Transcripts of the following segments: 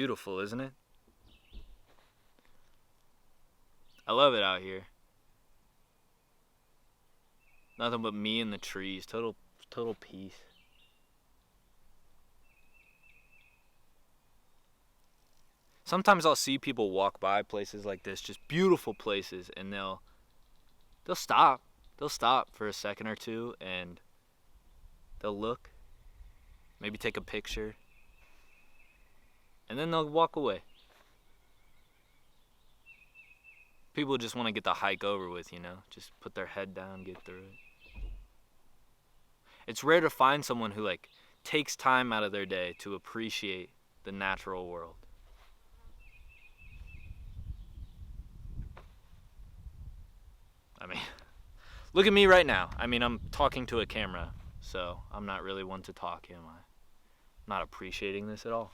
beautiful, isn't it? I love it out here. Nothing but me and the trees. Total peace. Sometimes I'll see people walk by places like this, just beautiful places, and they'll stop. They'll stop for a second or two, and they'll look, maybe take a picture, and then they'll walk away. People just want to get the hike over with, just put their head down, get through it. It's rare to find someone who takes time out of their day to appreciate the natural world. I mean, look at me right now. I mean, I'm talking to a camera, so I'm not really one to talk, am I? I'm not appreciating this at all.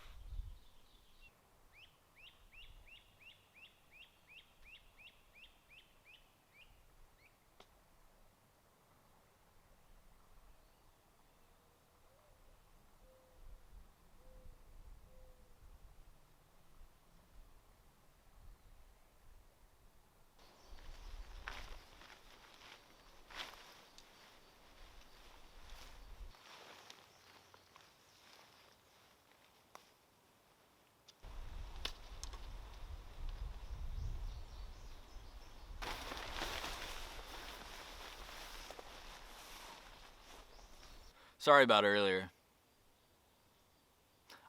Sorry about earlier.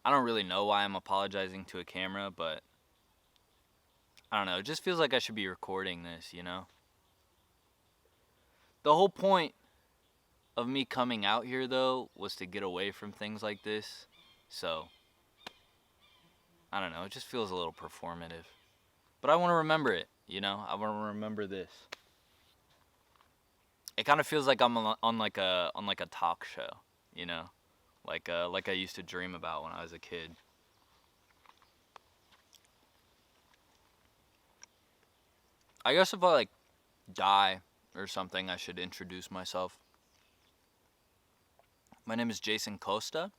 I don't really know why I'm apologizing to a camera, but I don't know. It just feels like I should be recording this, The whole point of me coming out here, though, was to get away from things like this. So, I don't know. It just feels a little performative. But I want to remember it, I want to remember this. It kind of feels like I'm on like a talk show, like I used to dream about when I was a kid. I guess if I die or something, I should introduce myself. My name is Jason Costa.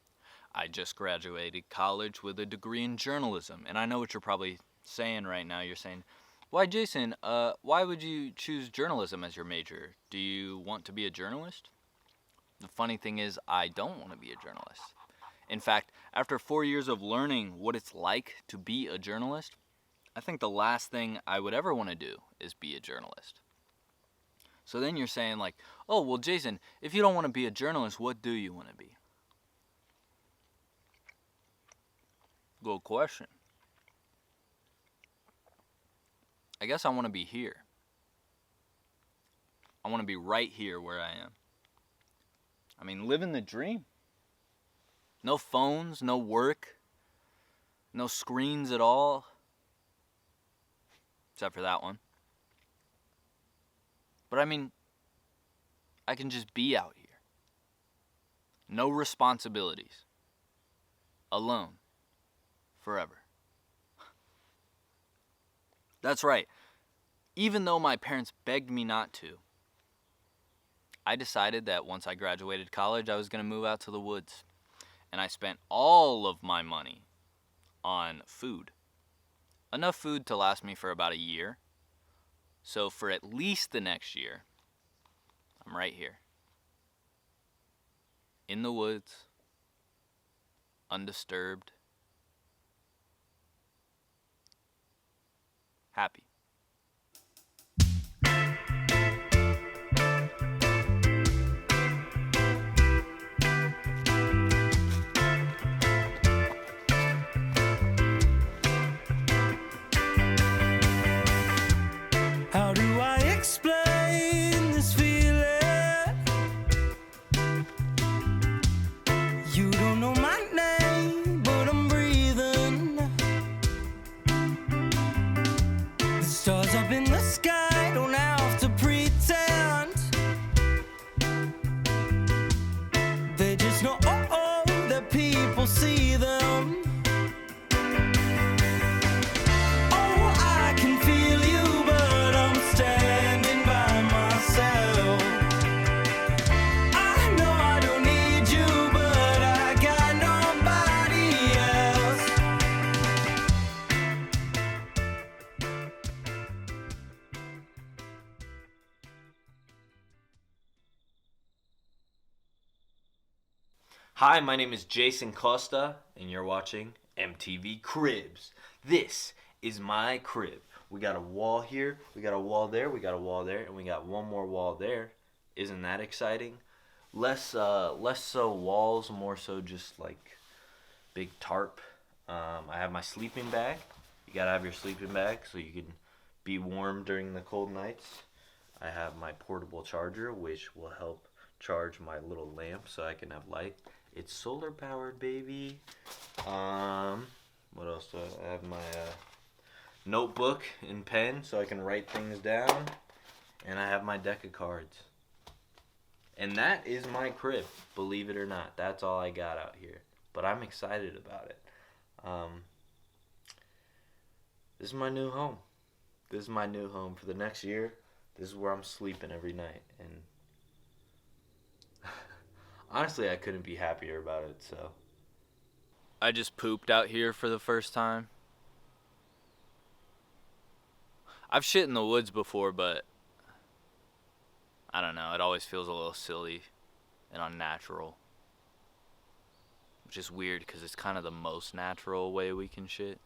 I just graduated college with a degree in journalism, and I know what you're probably saying right now. You're saying, "Why, Jason? Why would you choose journalism as your major? Do you want to be a journalist?" The funny thing is, I don't want to be a journalist. In fact, after 4 years of learning what it's like to be a journalist, I think the last thing I would ever want to do is be a journalist. So then you're saying "Oh, well, Jason, if you don't want to be a journalist, what do you want to be?" Good question. I guess I want to be here. I want to be right here where I am. I mean, living the dream. No phones, no work, no screens at all. Except for that one. But I mean, I can just be out here. No responsibilities. Alone. Forever. That's right. Even though my parents begged me not to, I decided that once I graduated college, I was going to move out to the woods. And I spent all of my money on food. Enough food to last me for about a year. So for at least the next year, I'm right here. In the woods. Undisturbed. Happy. How do I explain this feeling? You don't know my name, but I'm breathing. Hi, my name is Jason Costa, and you're watching MTV Cribs. This is my crib. We got a wall here, we got a wall there, we got a wall there, and we got one more wall there. Isn't that exciting? Less so walls, more so just like big tarp. I have my sleeping bag. You gotta have your sleeping bag so you can be warm during the cold nights. I have my portable charger, which will help charge my little lamp so I can have light. It's solar powered, baby. What else do I have? My notebook and pen so I can write things down. And I have my deck of cards. And that is my crib, believe it or not. That's all I got out here. But I'm excited about it. This is my new home. This is my new home for the next year. This is where I'm sleeping every night. And honestly, I couldn't be happier about it, so. I just pooped out here for the first time. I've shit in the woods before, but I don't know. It always feels a little silly and unnatural. Which is weird because it's kind of the most natural way we can shit.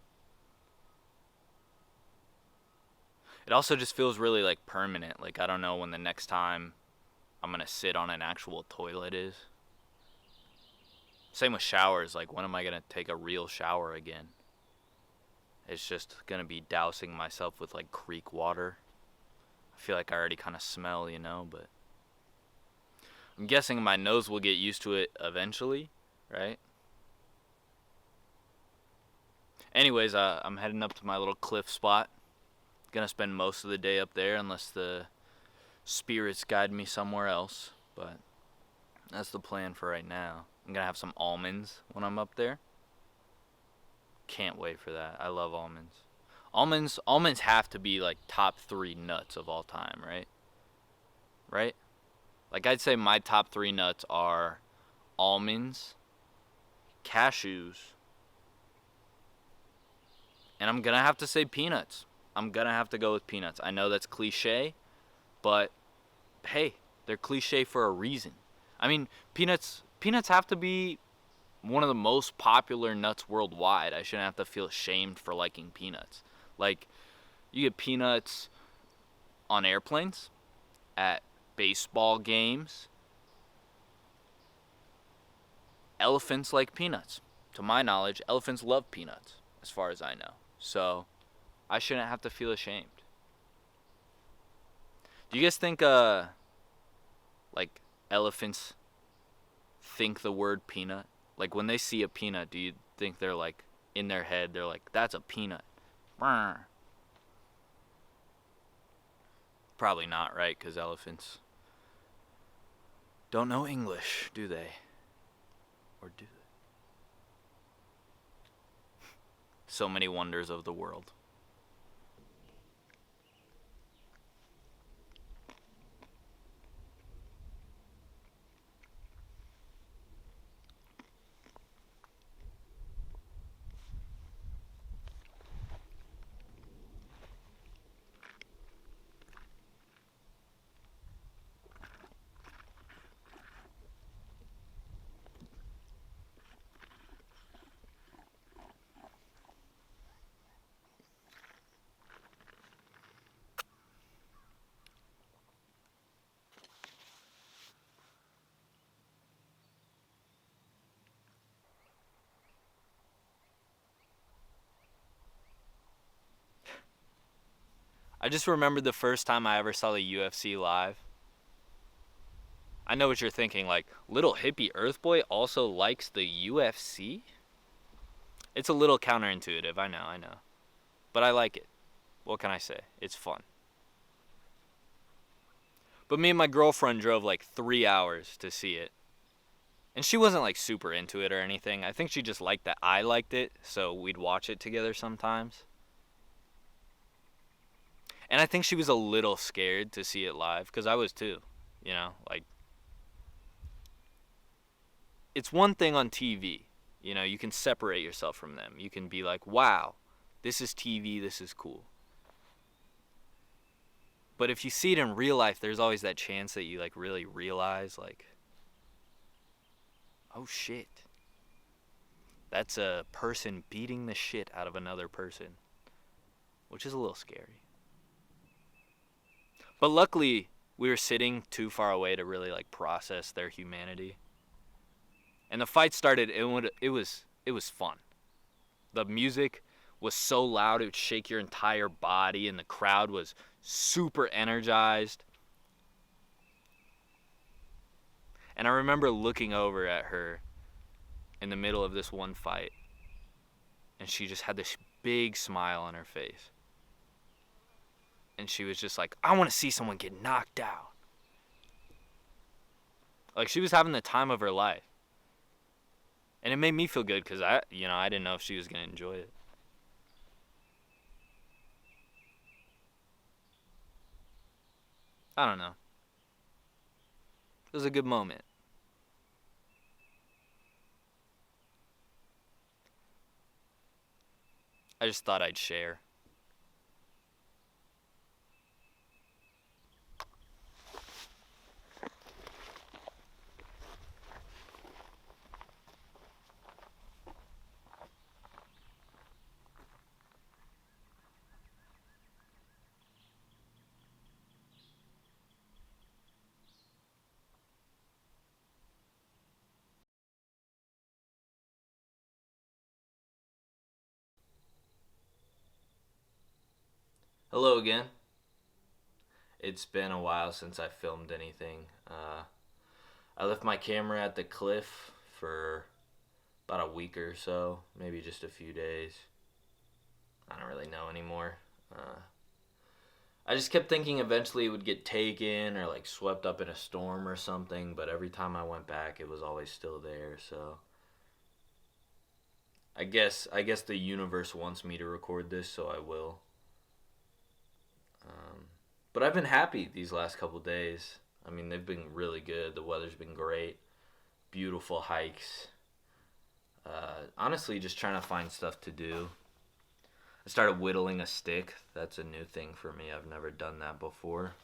It also just feels really like permanent. Like I don't know when the next time I'm gonna sit on an actual toilet is. Same with showers. Like when am I gonna take a real shower again? It's just gonna be dousing myself with like creek water. I feel like I already kind of smell, you know, but I'm guessing my nose will get used to it eventually, right? Anyways, I'm heading up to my little cliff spot. Gonna spend most of the day up there unless the spirits guide me somewhere else, but that's the plan for right now. I'm gonna have some almonds when I'm up there. Can't wait for that. I love almonds. Almonds have to be like top 3 nuts of all time, right? Right? Like I'd say my top 3 nuts are almonds, cashews, and I'm gonna have to say peanuts. I'm gonna have to go with peanuts. I know that's cliche, but hey, they're cliche for a reason. I mean, peanuts have to be one of the most popular nuts worldwide. I shouldn't have to feel ashamed for liking peanuts. Like, you get peanuts on airplanes, at baseball games. Elephants like peanuts. To my knowledge, elephants love peanuts, as far as I know. So, I shouldn't have to feel ashamed. Do you guys think, like, elephants think the word peanut? Like, when they see a peanut, do you think they're, like, in their head, they're like, that's a peanut? Brr. Probably not, right? Because elephants don't know English, do they? Or do they? So many wonders of the world. I just remembered the first time I ever saw the UFC live. I know what you're thinking, like, little hippie Earth Boy also likes the UFC? It's a little counterintuitive, I know. But I like it. What can I say? It's fun. But me and my girlfriend drove like 3 hours to see it. And she wasn't like super into it or anything. I think she just liked that I liked it, so we'd watch it together sometimes. And I think she was a little scared to see it live, because I was too. You know, like, it's one thing on TV. You know, you can separate yourself from them. You can be like, wow, this is TV, this is cool. But if you see it in real life, there's always that chance that you like really realize, like, Oh shit. That's a person beating the shit out of another person, which is a little scary. But luckily, we were sitting too far away to really like process their humanity. And the fight started. It was fun. The music was so loud it would shake your entire body, and the crowd was super energized. And I remember looking over at her in the middle of this one fight, and she just had this big smile on her face. And she was just like, I want to see someone get knocked out. Like, she was having the time of her life. And it made me feel good because I didn't know if she was going to enjoy it. I don't know. It was a good moment. I just thought I'd share. Hello again. It's been a while since I filmed anything. I left my camera at the cliff for about a week or so, maybe just a few days. I don't really know anymore. I just kept thinking eventually it would get taken or like swept up in a storm or something, but every time I went back it was always still there, so I guess the universe wants me to record this, so I will. But I've been happy these last couple days. I mean, they've been really good. The weather's been great. Beautiful hikes. Honestly, just trying to find stuff to do. I started whittling a stick. That's a new thing for me. I've never done that before.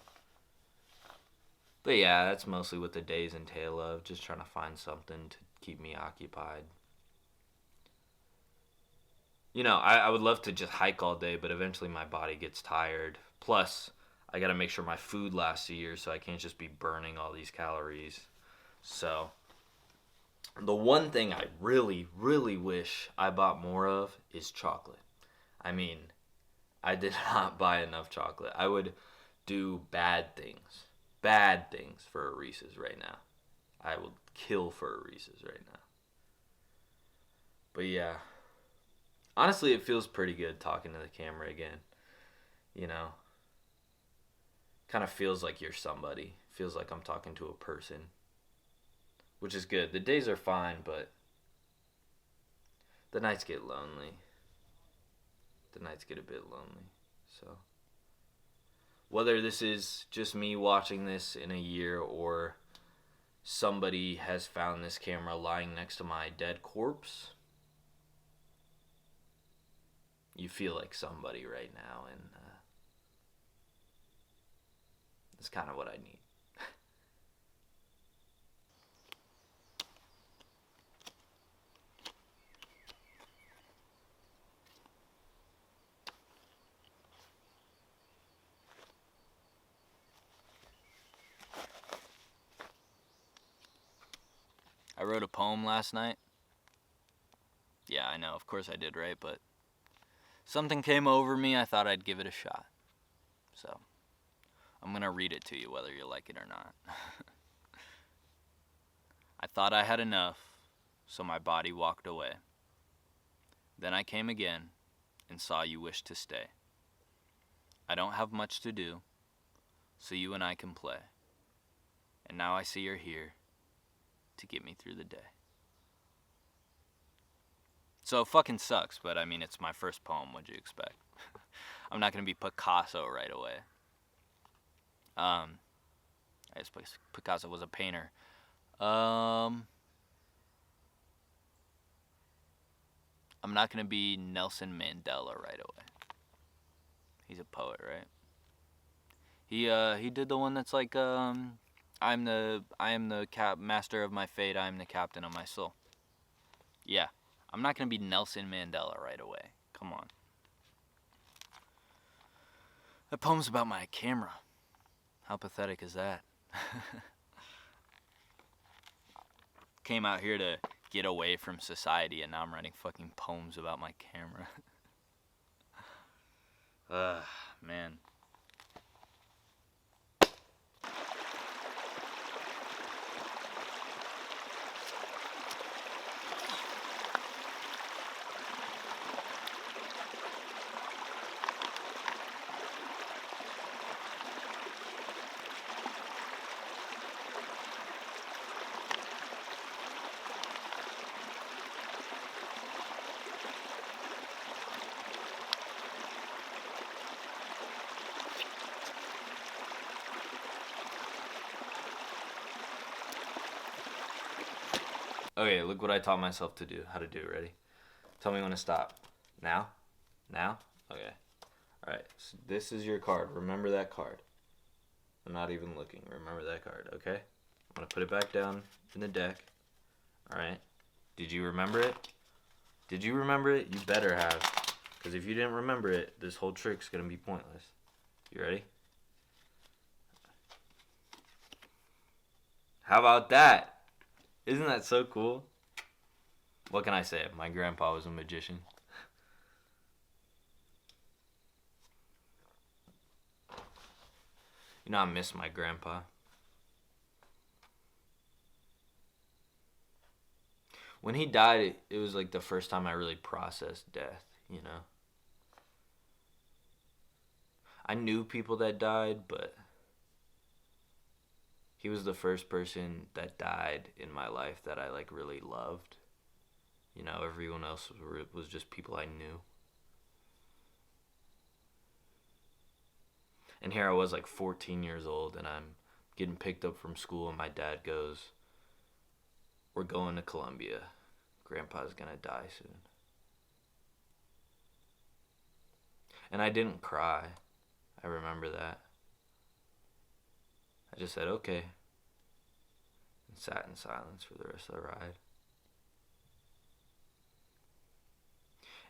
But yeah, that's mostly what the days entail of. Just trying to find something to keep me occupied. I would love to just hike all day, but eventually my body gets tired. Plus, I gotta make sure my food lasts a year, so I can't just be burning all these calories. So, the one thing I really, really wish I bought more of is chocolate. I mean, I did not buy enough chocolate. I would do bad things for a Reese's right now. I would kill for a Reese's right now. But yeah, honestly, it feels pretty good talking to the camera again. You know, kind of feels like you're somebody. Feels like I'm talking to a person, which is good. The days are fine, but the nights get lonely. The nights get a bit lonely. So, whether this is just me watching this in a year or somebody has found this camera lying next to my dead corpse, you feel like somebody right now, and that's kind of what I need. I wrote a poem last night. Yeah, I know, of course I did, right? But something came over me, I thought I'd give it a shot. So, I'm gonna read it to you whether you like it or not. I thought I had enough, so my body walked away. Then I came again and saw you wished to stay. I don't have much to do, so you and I can play. And now I see you're here to get me through the day. So it fucking sucks, but I mean, it's my first poem. What'd you expect? I'm not gonna be Picasso right away. I guess Picasso was a painter. I'm not gonna be Nelson Mandela right away. He's a poet, right? He did the one that's like I am the master of my fate. I am the captain of my soul. Yeah, I'm not gonna be Nelson Mandela right away. Come on. That poem's about my camera. How pathetic is that? Came out here to get away from society, and now I'm writing fucking poems about my camera. Man. Okay, look what I taught myself to do. How to do. Ready? Tell me when to stop. Now? Now? Okay. Alright, so this is your card. Remember that card. I'm not even looking. Remember that card, okay? I'm going to put it back down in the deck. Alright. Did you remember it? Did you remember it? You better have. Because if you didn't remember it, this whole trick's going to be pointless. You ready? How about that? Isn't that so cool? What can I say? My grandpa was a magician. You know, I miss my grandpa. When he died, it was like the first time I really processed death, you know? I knew people that died, but he was the first person that died in my life that I like really loved. You know, everyone else was just people I knew. And here I was like 14 years old, and I'm getting picked up from school, and my dad goes, "We're going to Columbia. Grandpa's gonna die soon." And I didn't cry. I remember that. I just said, okay, and sat in silence for the rest of the ride.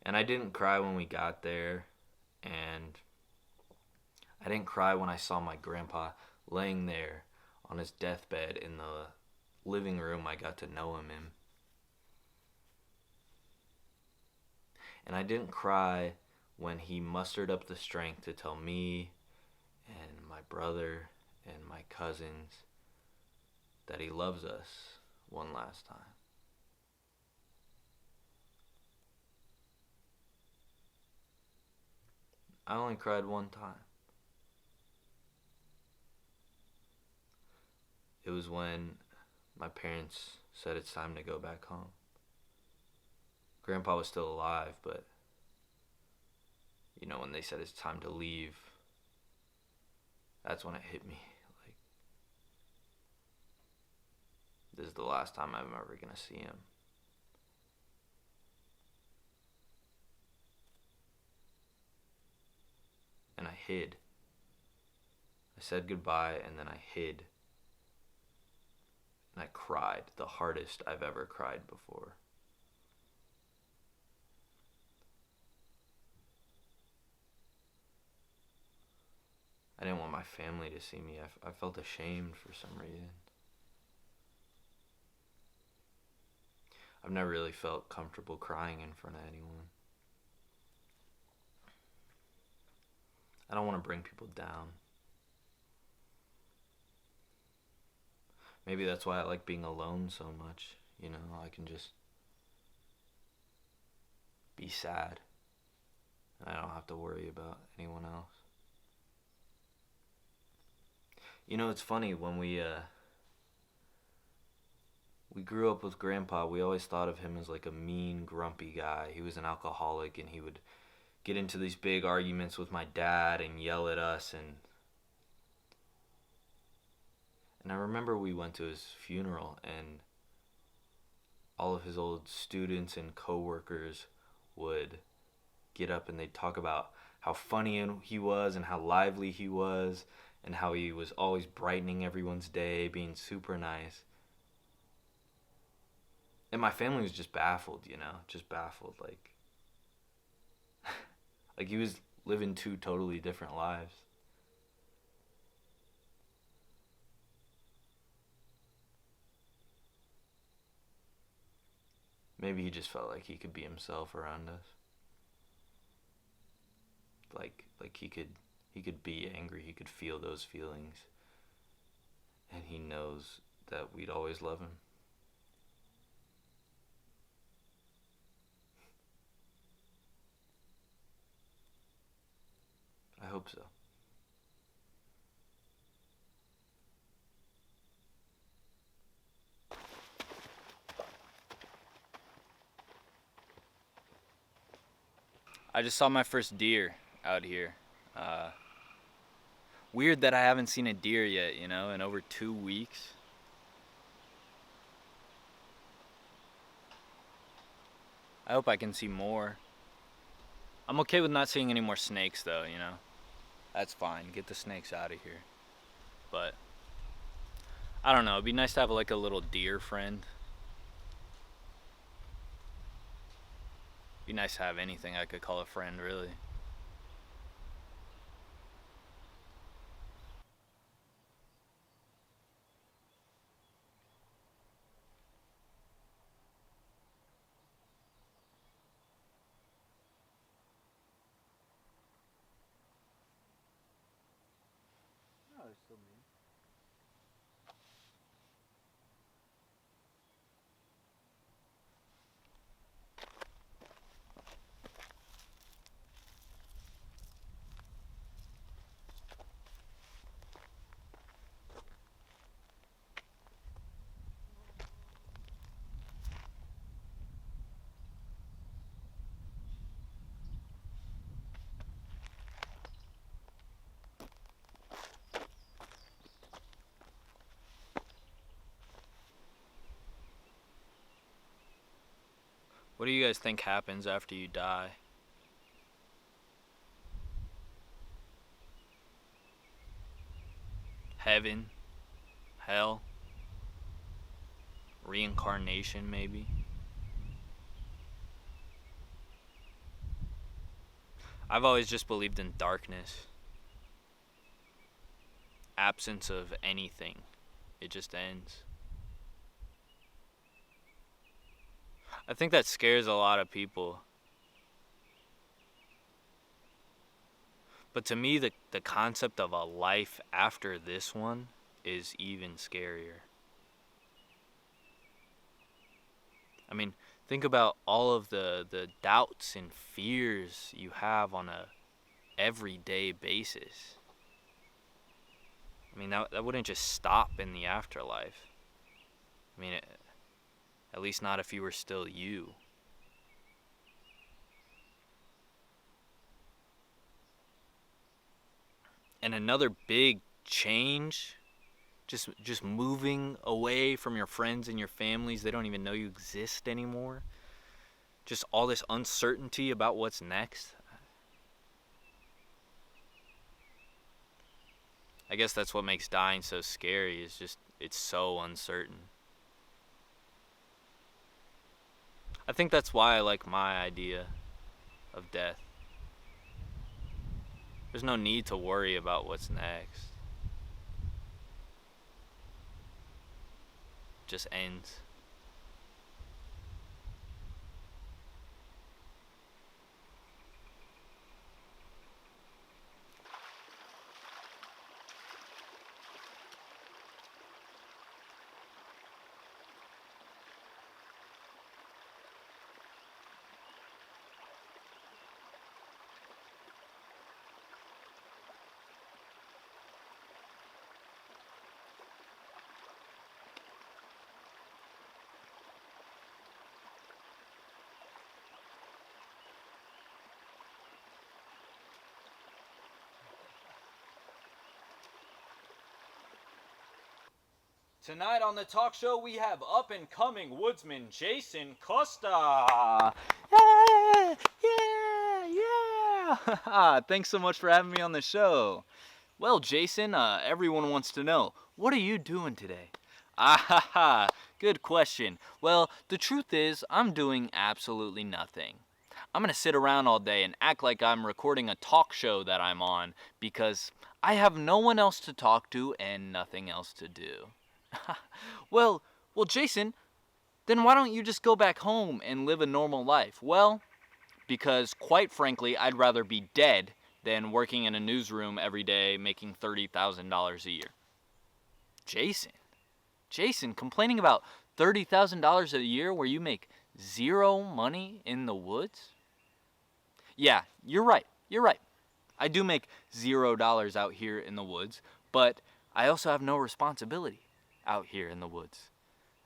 And I didn't cry when we got there, and I didn't cry when I saw my grandpa laying there on his deathbed in the living room I got to know him in. And I didn't cry when he mustered up the strength to tell me and my brother and my cousins that he loves us one last time. I only cried one time. It was when my parents said it's time to go back home. Grandpa was still alive, but you know, when they said it's time to leave, that's when it hit me. Like, this is the last time I'm ever gonna see him. And I hid. I said goodbye, and then I hid. And I cried the hardest I've ever cried before. I didn't want my family to see me. I felt ashamed for some reason. I've never really felt comfortable crying in front of anyone. I don't want to bring people down. Maybe that's why I like being alone so much. You know, I can just be sad. I don't have to worry about anyone else. You know, it's funny, when we grew up with Grandpa, we always thought of him as like a mean, grumpy guy. He was an alcoholic, and he would get into these big arguments with my dad and yell at us, and I remember we went to his funeral, and all of his old students and coworkers would get up and they'd talk about how funny he was and how lively he was, and how he was always brightening everyone's day, being super nice. And my family was just baffled, just baffled. Like he was living two totally different lives. Maybe he just felt like he could be himself around us. Like he could be angry, he could feel those feelings. And he knows that we'd always love him. I hope so. I just saw my first deer out here. Weird that I haven't seen a deer yet, in over 2 weeks. I hope I can see more. I'm okay with not seeing any more snakes, though, That's fine. Get the snakes out of here. But I don't know. It'd be nice to have like a little deer friend. Be nice to have anything I could call a friend, really. No, it's still me. What do you guys think happens after you die? Heaven? Hell? Reincarnation, maybe? I've always just believed in darkness. Absence of anything. It just ends. I think that scares a lot of people. But to me, the concept of a life after this one is even scarier. I mean, think about all of the doubts and fears you have on a everyday basis. I mean, that wouldn't just stop in the afterlife. I mean, at least not if you were still you. And another big change, just moving away from your friends and your families. They don't even know you exist anymore. Just all this uncertainty about what's next. I guess that's what makes dying so scary, is just it's so uncertain. I think that's why I like my idea of death. There's no need to worry about what's next. It just ends. Tonight on the talk show, we have up-and-coming woodsman Jason Costa. Yeah, yeah, yeah. Thanks so much for having me on the show. Well, Jason, everyone wants to know, what are you doing today? Ah ha ha, good question. Well, the truth is, I'm doing absolutely nothing. I'm gonna sit around all day and act like I'm recording a talk show that I'm on because I have no one else to talk to and nothing else to do. well, well, Jason, then why don't you just go back home and live a normal life? Well, because quite frankly, I'd rather be dead than working in a newsroom every day making $30,000 a year. Jason, complaining about $30,000 a year where you make zero money in the woods? Yeah, you're right. You're right. I do make $0 out here in the woods, but I also have no responsibility out here in the woods.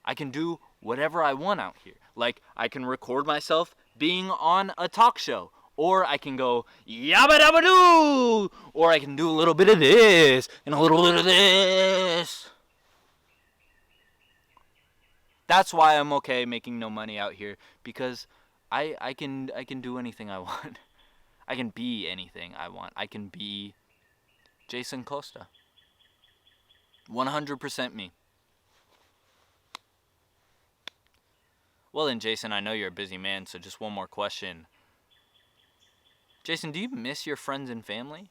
I can do whatever I want out here. Like, I can record myself being on a talk show, or I can go yabba dabba doo, or I can do a little bit of this and a little bit of this. That's why I'm okay making no money out here, because I can do anything I want. I can be anything I want. I can be Jason Costa. 100% me. Well then, Jason, I know you're a busy man, so just one more question. Jason, do you miss your friends and family?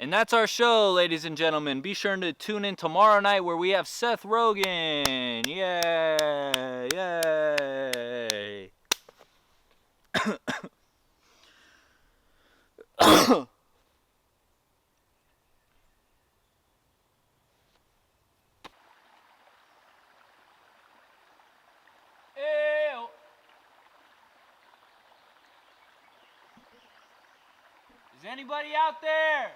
And that's our show, ladies and gentlemen. Be sure to tune in tomorrow night where we have Seth Rogen. Yay! Yay! Ew. Is anybody out there?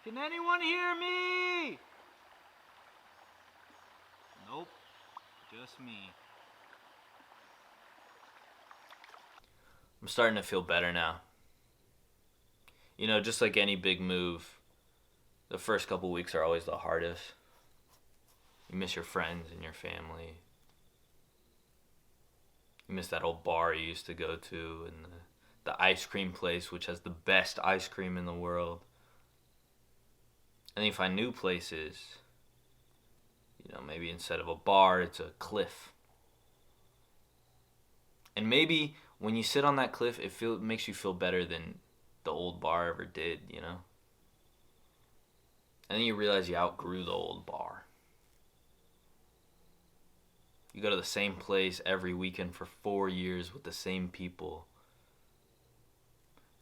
Can anyone hear me? Nope, just me. I'm starting to feel better now. You know, just like any big move, the first couple weeks are always the hardest. You miss your friends and your family. You miss that old bar you used to go to and the ice cream place which has the best ice cream in the world. And then you find new places. You know, maybe instead of a bar, it's a cliff. And maybe when you sit on that cliff, it makes you feel better than the old bar ever did, you know? And then you realize you outgrew the old bar. You go to the same place every weekend for 4 years with the same people.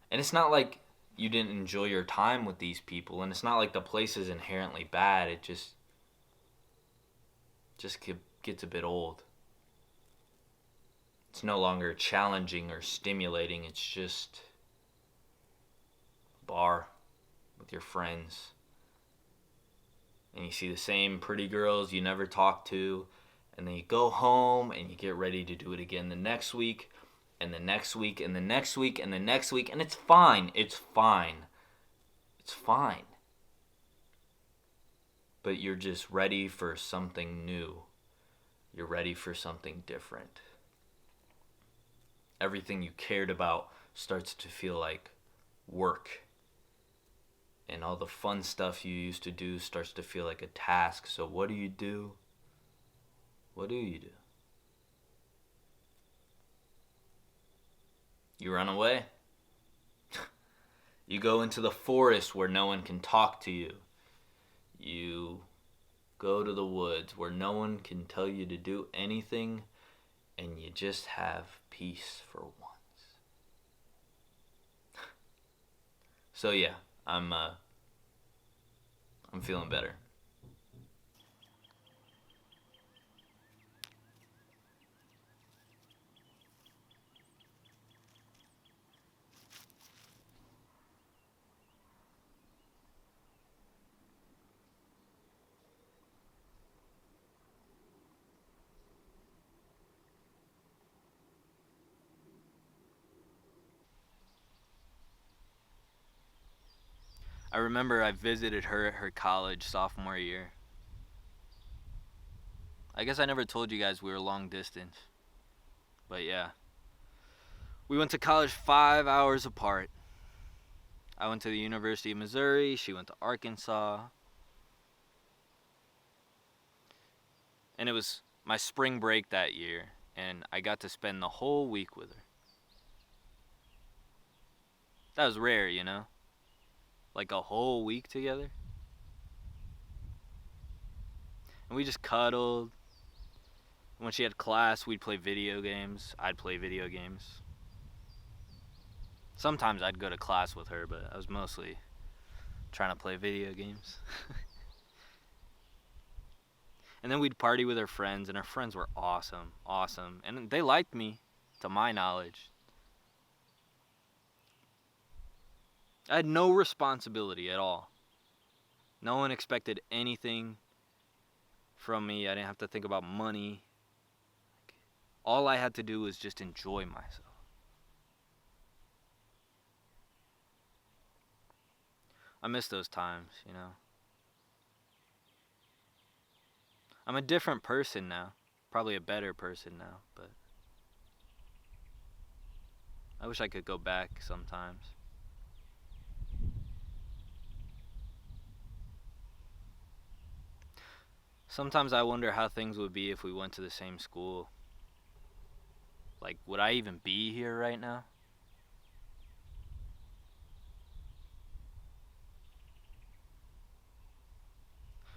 And it's not like you didn't enjoy your time with these people, and it's not like the place is inherently bad. It just gets a bit old. It's no longer challenging or stimulating. It's just a bar with your friends. And you see the same pretty girls you never talked to, and then you go home and you get ready to do it again the next week, and the next week, and the next week, and the next week, and it's fine. It's fine. It's fine. But you're just ready for something new. You're ready for something different. Everything you cared about starts to feel like work. And all the fun stuff you used to do starts to feel like a task. So what do? What do? You run away. You go into the forest where no one can talk to you. You go to the woods where no one can tell you to do anything, and you just have peace for once. So yeah, I'm feeling better. I remember I visited her at her college sophomore year. I guess I never told you guys we were long distance. But yeah. We went to college 5 hours apart. I went to the University of Missouri. She went to Arkansas. And it was my spring break that year. And I got to spend the whole week with her. That was rare, you know? Like a whole week together. And we just cuddled. When she had class, we'd play video games. I'd play video games. Sometimes I'd go to class with her, but I was mostly trying to play video games. And then we'd party with her friends, and her friends were awesome. And they liked me, to my knowledge. I had no responsibility at all. No one expected anything from me. I didn't have to think about money. All I had to do was just enjoy myself. I miss those times, you know. I'm a different person now. Probably a better person now, but I wish I could go back sometimes. Sometimes I wonder how things would be if we went to the same school. Like, would I even be here right now?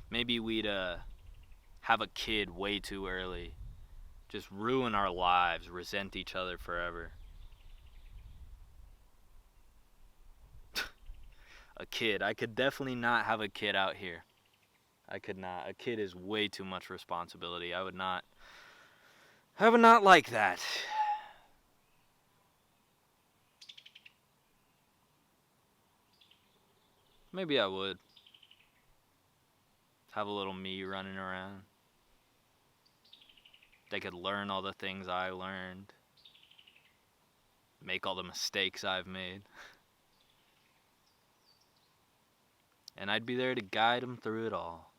Maybe we'd have a kid way too early. Just ruin our lives, resent each other forever. A kid. I could definitely not have a kid out here. I could not. A kid is way too much responsibility. I would not like that. Maybe I would. Have a little me running around. They could learn all the things I learned. Make all the mistakes I've made. And I'd be there to guide them through it all.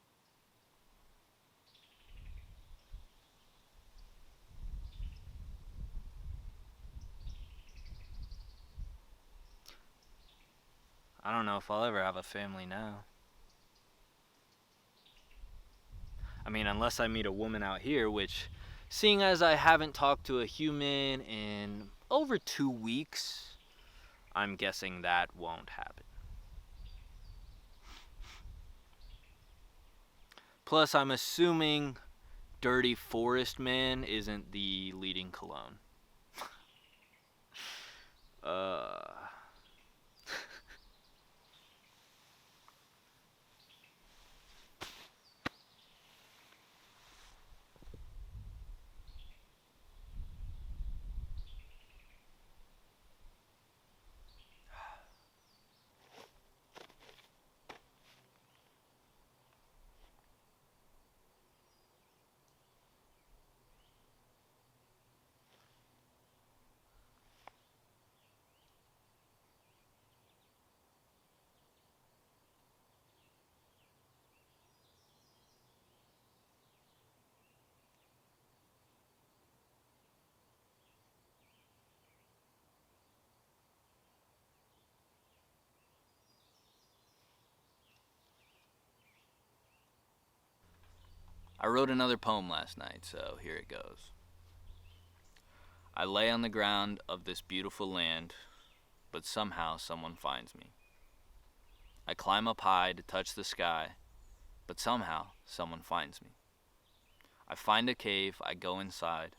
I don't know if I'll ever have a family now. I mean, unless I meet a woman out here, which, seeing as I haven't talked to a human in over 2 weeks, I'm guessing that won't happen. Plus, I'm assuming Dirty Forest Man isn't the leading cologne. I wrote another poem last night, so here it goes. I lay on the ground of this beautiful land, but somehow someone finds me. I climb up high to touch the sky, but somehow someone finds me. I find a cave, I go inside,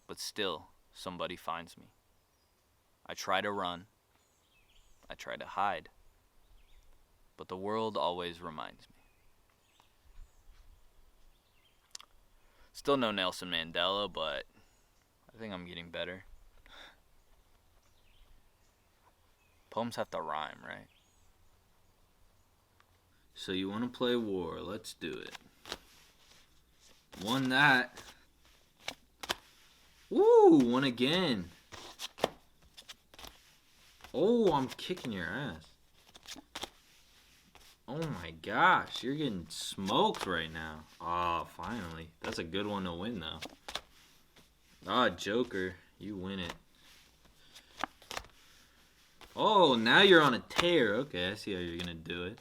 but still somebody finds me. I try to run, I try to hide, but the world always reminds me. Still no Nelson Mandela, but I think I'm getting better. Poems have to rhyme, right? So you want to play war? Let's do it. Won that. Woo! Won again. Oh, I'm kicking your ass. Oh my gosh, you're getting smoked right now. Oh, finally. That's a good one to win, though. Ah, Joker, you win it. Oh, now you're on a tear. Okay, I see how you're gonna do it.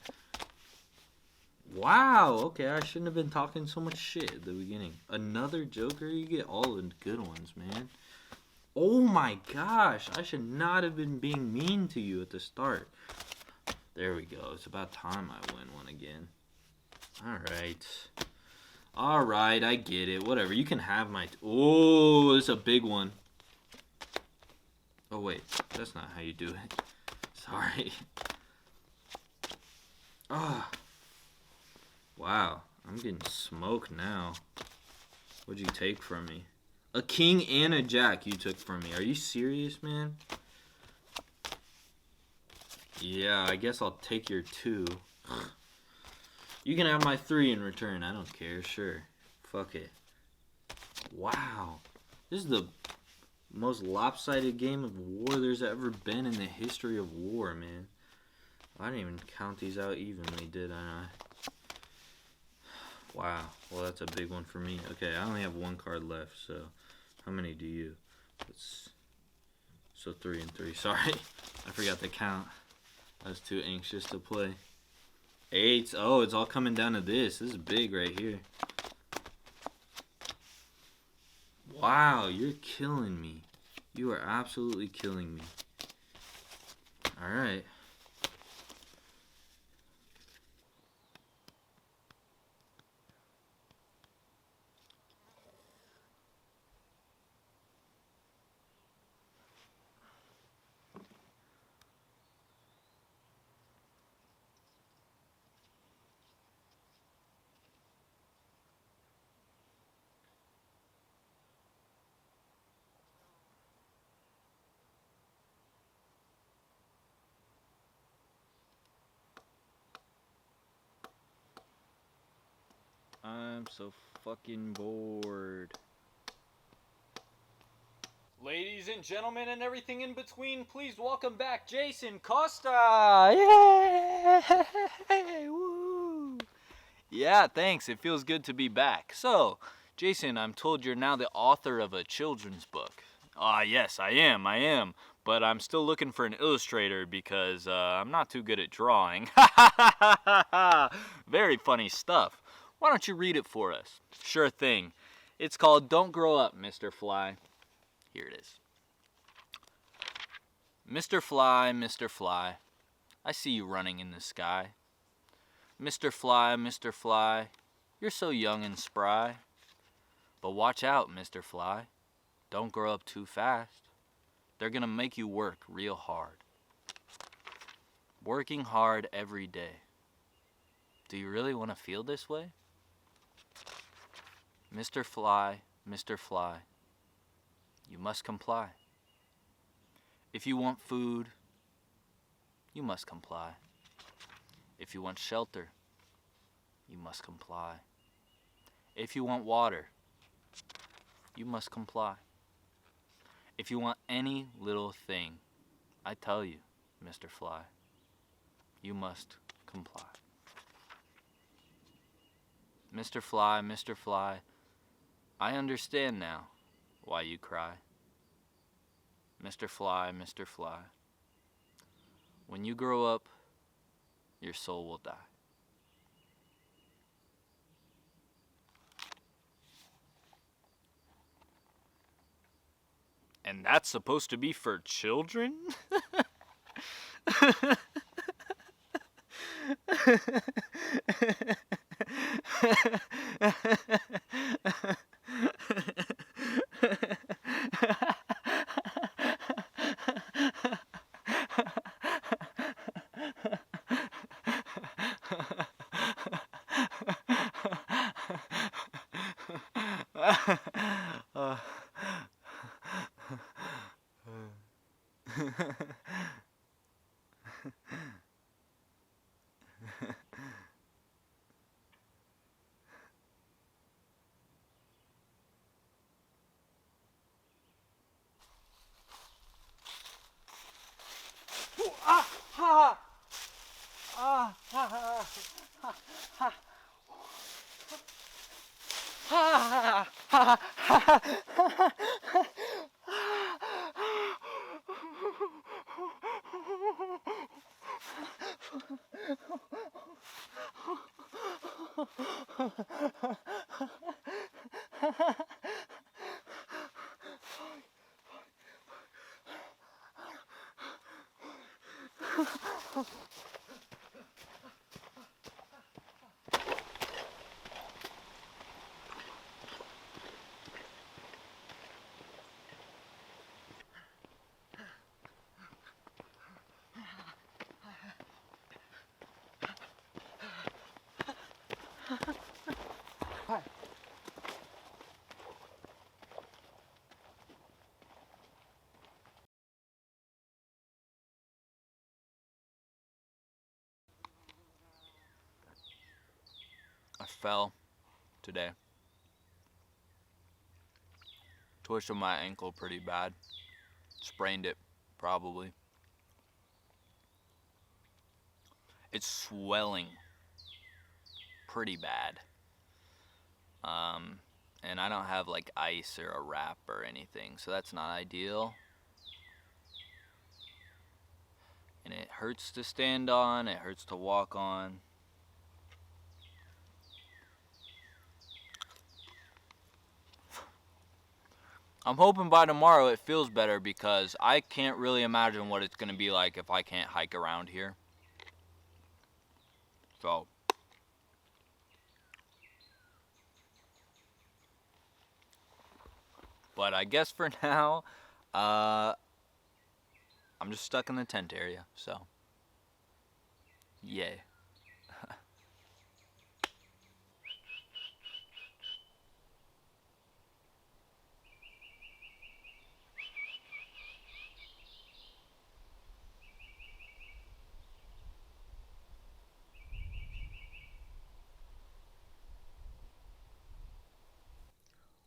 Wow, okay, I shouldn't have been talking so much shit at the beginning. Another Joker? You get all the good ones, man. Oh my gosh, I should not have been being mean to you at the start. There we go. It's about time I win one again. Alright. Alright, I get it. Whatever. You can have my... Oh, it's a big one. Oh, wait. That's not how you do it. Sorry. Ah. Wow. I'm getting smoked now. What'd you take from me? A king and a jack you took from me. Are you serious, man? Yeah, I guess I'll take your 2. You can have my 3 in return. I don't care. Sure. Fuck it. Wow. This is the most lopsided game of war there's ever been in the history of war, man. I didn't even count these out evenly, did I? Wow. Well, that's a big one for me. Okay, I only have 1 card left, so how many do you? So 3 and 3. Sorry. I forgot to count. I was too anxious to play. 8. Oh, it's all coming down to this. This is big right here. Wow, you're killing me. You are absolutely killing me. Alright. I'm so fucking bored. Ladies and gentlemen and everything in between, please welcome back Jason Costa. Yay! Woo! Yeah, thanks. It feels good to be back. So, Jason, I'm told you're now the author of a children's book. Ah, yes, I am. But I'm still looking for an illustrator because I'm not too good at drawing. Very funny stuff. Why don't you read it for us? Sure thing. It's called Don't Grow Up, Mr. Fly. Here it is. Mr. Fly, I see you running in the sky. Mr. Fly, you're so young and spry. But watch out, Mr. Fly. Don't grow up too fast. They're gonna make you work real hard. Working hard every day. Do you really want to feel this way? Mr. Fly, you must comply. If you want food, you must comply. If you want shelter, you must comply. If you want water, you must comply. If you want any little thing, I tell you, Mr. Fly, you must comply. Mr. Fly, I understand now why you cry. Mr. Fly, when you grow up, your soul will die. And that's supposed to be for children? I fell today. Twisted my ankle pretty bad. Sprained it, probably. It's swelling pretty bad. And I don't have like ice or a wrap or anything, so that's not ideal. And it hurts to stand on, it hurts to walk on. I'm hoping by tomorrow it feels better because I can't really imagine what it's going to be like if I can't hike around here. So, but I guess for now, I'm just stuck in the tent area, so yay.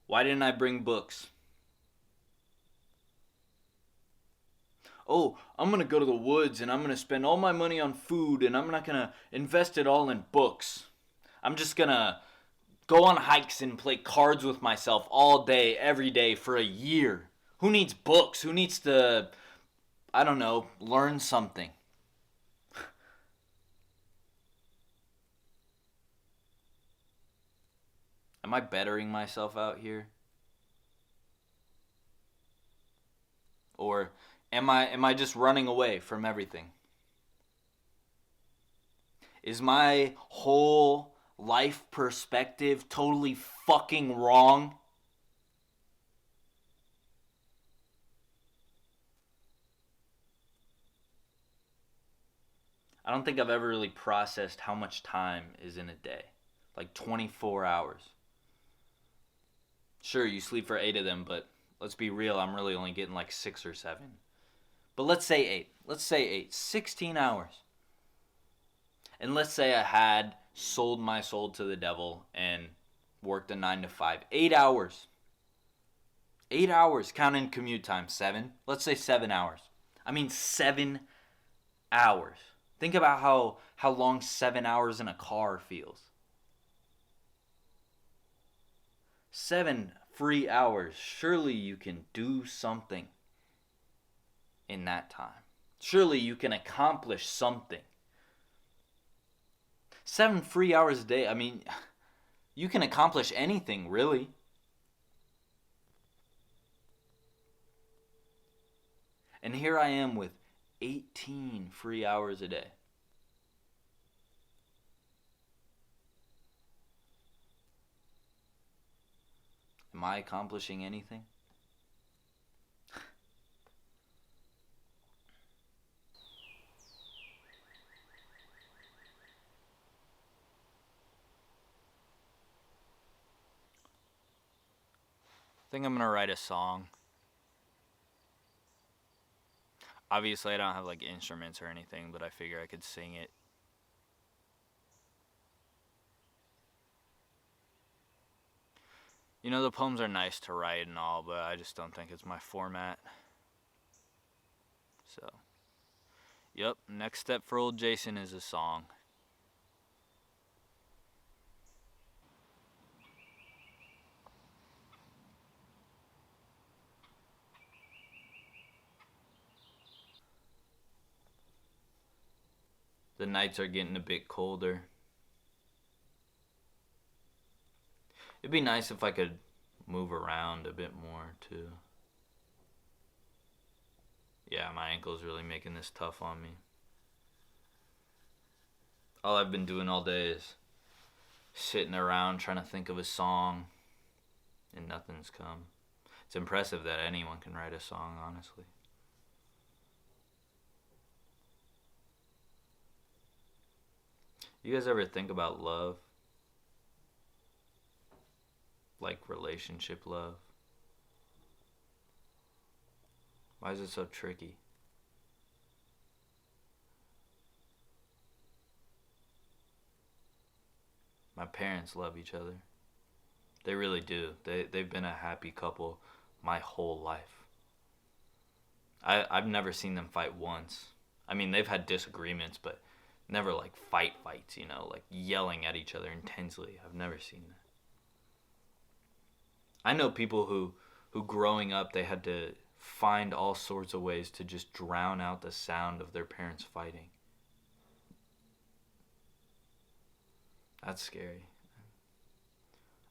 Why didn't I bring books? Oh, I'm gonna go to the woods and I'm gonna spend all my money on food and I'm not gonna invest it all in books. I'm just gonna go on hikes and play cards with myself all day, every day for a year. Who needs books? Who needs to, I don't know, learn something? Am I bettering myself out here? Or am I just running away from everything? Is my whole life perspective totally fucking wrong? I don't think I've ever really processed how much time is in a day. Like 24 hours. Sure, you sleep for 8 of them, but let's be real, I'm really only getting like 6 or 7. But let's say 8. Let's say 8. 16 hours. And let's say I had sold my soul to the devil and worked a 9 to 5. 8 hours. 8 hours, counting commute time. 7. Let's say 7 hours. I mean 7 hours. Think about how long 7 hours in a car feels. 7 free hours. Surely you can do something in that time. Surely you can accomplish something. 7 free hours a day. I mean, you can accomplish anything, really. And here I am with 18 free hours a day. Am I accomplishing anything? I think I'm gonna write a song. Obviously, I don't have like instruments or anything, but I figure I could sing it. You know, the poems are nice to write and all, but I just don't think it's my format. So, yep, next step for old Jason is a song. The nights are getting a bit colder. It'd be nice if I could move around a bit more, too. Yeah, my ankle's really making this tough on me. All I've been doing all day is sitting around trying to think of a song, and nothing's come. It's impressive that anyone can write a song, honestly. You guys ever think about love? Like relationship love? Why is it so tricky? My parents love each other. They really do. They've been a happy couple my whole life. I've never seen them fight once. I mean, they've had disagreements, but never like fights, like yelling at each other intensely. I've never seen that. I know people who growing up, they had to find all sorts of ways to just drown out the sound of their parents fighting. That's scary.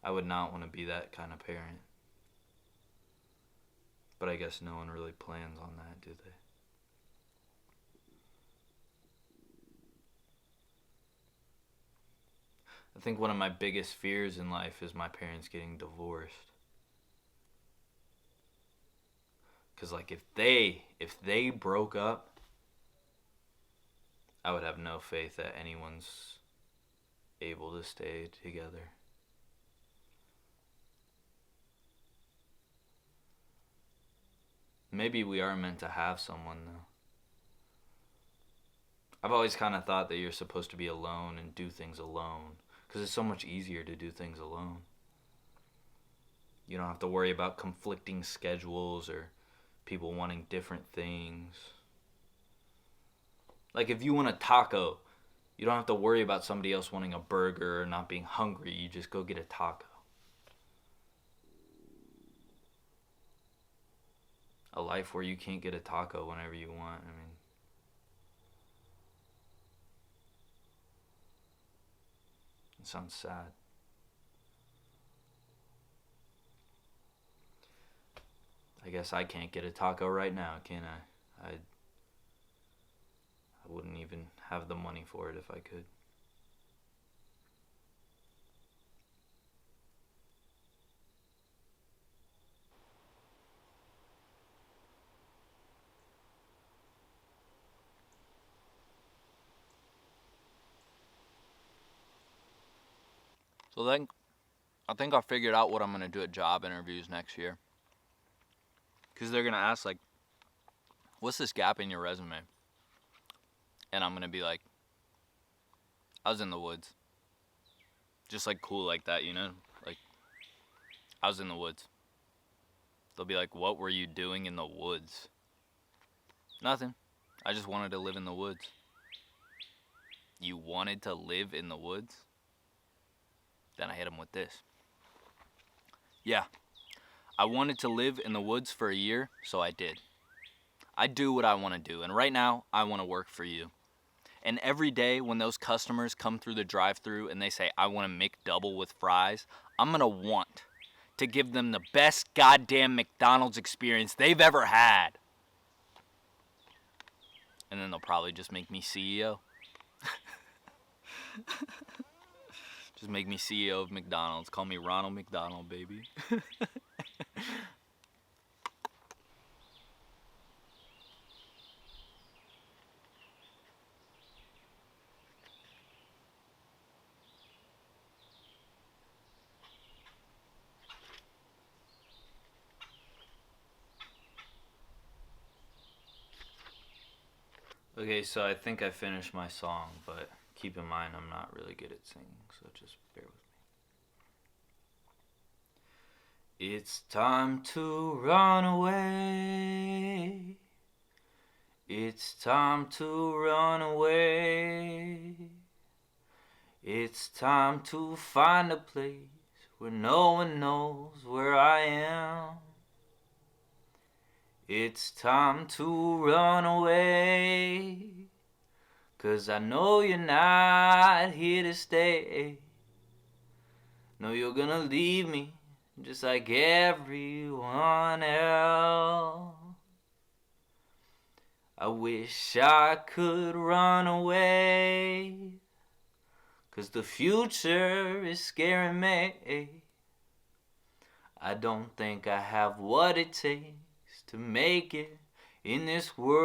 I would not want to be that kind of parent. But I guess no one really plans on that, do they? I think one of my biggest fears in life is my parents getting divorced. Because like if they broke up, I would have no faith that anyone's able to stay together. Maybe we are meant to have someone, though. I've always kind of thought that you're supposed to be alone and do things alone, because it's so much easier to do things alone. You don't have to worry about conflicting schedules or people wanting different things. Like if you want a taco, you don't have to worry about somebody else wanting a burger or not being hungry. You just go get a taco. A life where you can't get a taco whenever you want. I mean, it sounds sad. I guess I can't get a taco right now, can I? I wouldn't even have the money for it if I could. So then, I think I figured out what I'm going to do at job interviews next year. Because they're going to ask, like, what's this gap in your resume? And I'm going to be like, I was in the woods. Just like cool like that, Like, I was in the woods. They'll be like, what were you doing in the woods? Nothing. I just wanted to live in the woods. You wanted to live in the woods? Then I hit him with this. Yeah, I wanted to live in the woods for a year, so I did. I do what I want to do, and right now, I want to work for you. And every day when those customers come through the drive-thru and they say, I want a McDouble with fries, I'm going to want to give them the best goddamn McDonald's experience they've ever had. And then they'll probably just make me CEO. Just make me CEO of McDonald's. Call me Ronald McDonald, baby. Okay, so I think I finished my song, but keep in mind I'm not really good at singing, so just bear with me. It's time to run away. It's time to run away. It's time to find a place where no one knows where I am. It's time to run away. 'Cause I know you're not here to stay. No, you're gonna leave me just like everyone else. I wish I could run away, 'cause the future is scaring me. I don't think I have what it takes to make it in this world.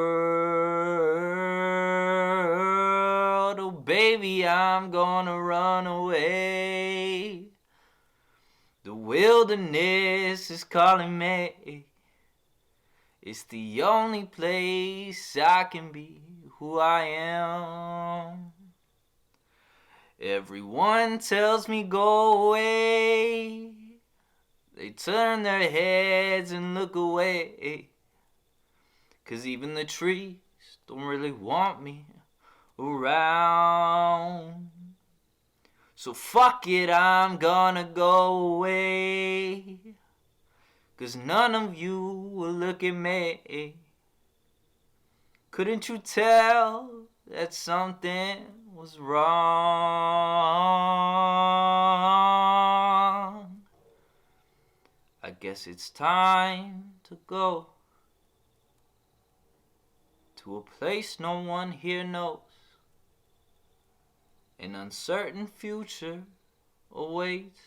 Oh baby, I'm gonna run away. The wilderness is calling me. It's the only place I can be who I am. Everyone tells me go away. They turn their heads and look away. 'Cause even the trees don't really want me around. So fuck it, I'm gonna go away. 'Cause none of you will look at me. Couldn't you tell that something was wrong? I guess it's time to go to a place no one here knows. An uncertain future awaits.